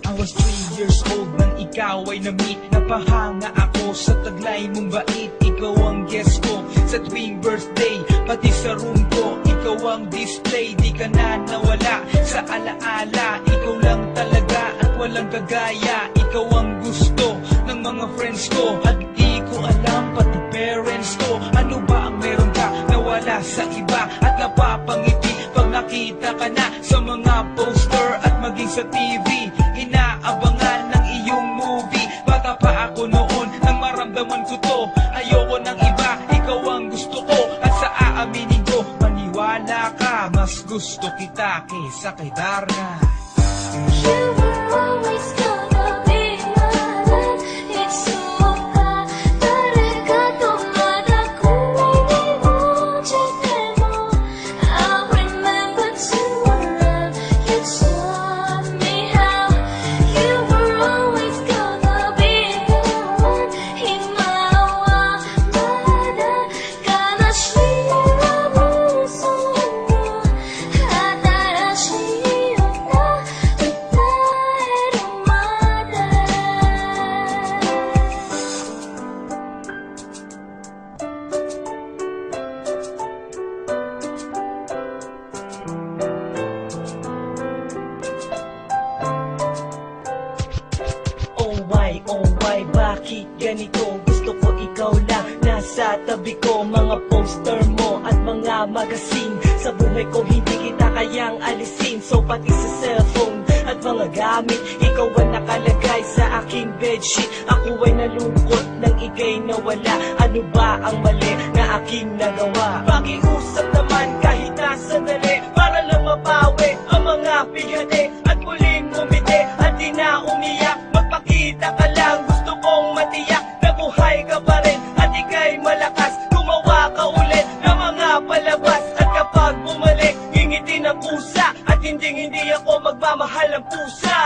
I was 3 years old nang ikaw ay na-meet. Napahanga ako sa taglay mong bait. Ikaw ang guest ko sa tuwing birthday, pati sa room ko. Ikaw ang display, di ka na nawala sa alaala. Ikaw lang talaga at walang kagaya. Ikaw ang gusto ng mga friends ko, at di ko alam pati parents ko. Ano ba ang meron ka na wala sa iba, at napapangiti pag nakita ka na sa mga poster at maging sa TV. Inaabangan ng iyong movie. Bata pa ako noon nang maramdaman ko to. Ayoko ng iba, ikaw ang gusto ko. At sa aaminin ko, maniwala ka, mas gusto kita kaysa kay Darna. You were always gonna be my love. It's so hard. 다래가 또 마다 꿈이 Oh why, bakit ganito? Gusto ko ikaw lang nasa tabi ko. Mga poster mo at mga magazine, sa buhay ko hindi kita kayang alisin. So pati sa cellphone at mga gamit, ikaw ang nakalagay sa aking bedsheet. Ako ay nalungkot nang ika'y nawala. Ano ba ang mali na aking nagawa? Pakiusap naman kahit nasa dali, para lang mapawi ang mga bigati at muling umiti at di na umiyak. Magpakita ka lang, gusto kong matiyak na buhay ka pa rin at ika'y malakas. Gumawa ka ulit ng mga palabas, at kapag bumalik, ngingiti ng pusa, at hindi ako magmamahal ng pusa.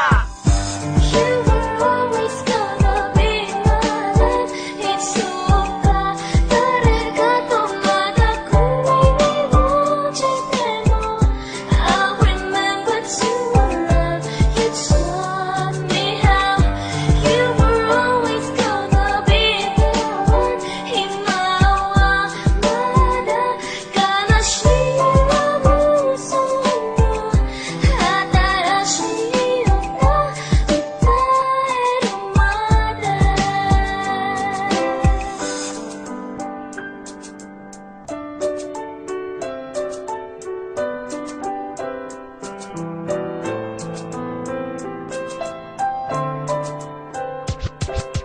You were always gonna be my love. It's so hard. 다래가 또 마다 꿈이 이루어질 때도 I remember to love. You taught me how. You were always gonna be the one. 희망마다 가나시라고 소문 하다라시였나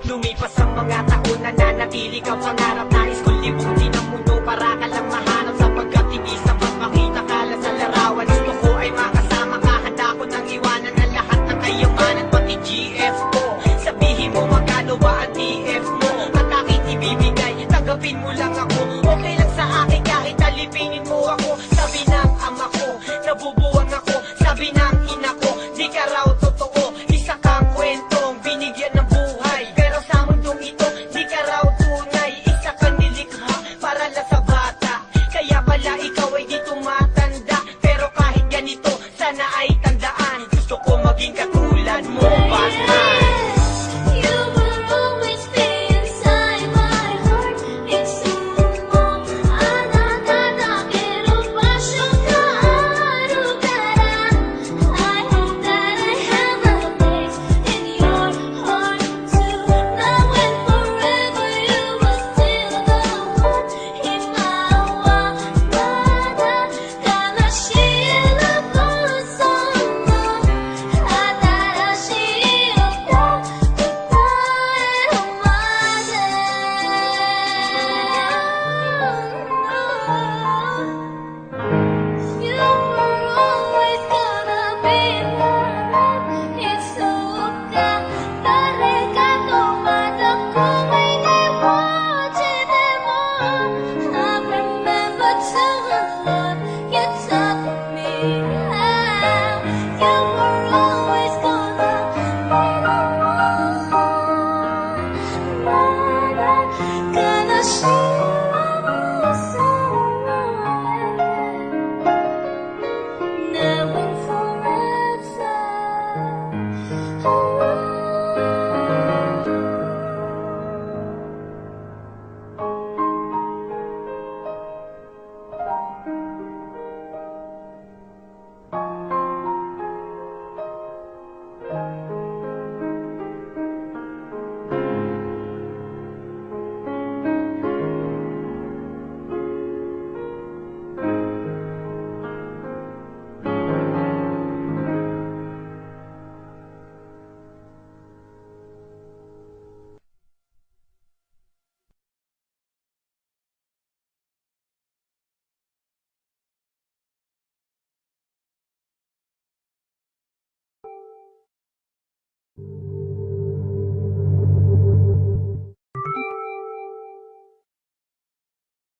Lumipas ang mga taon, nananatili kang pangarap. Nais kong libutin ang mundo para ka lang mahanap, sapagkat hindi sapat makita ka lang sa larawan. Gusto ko ay makasama ka, handa ko nang iwanan ang lahat ng kayamanan, pati GF ko. Sabihin mo magkano ba ang TF mo, at aking ibibigay, tanggapin mo lang ako.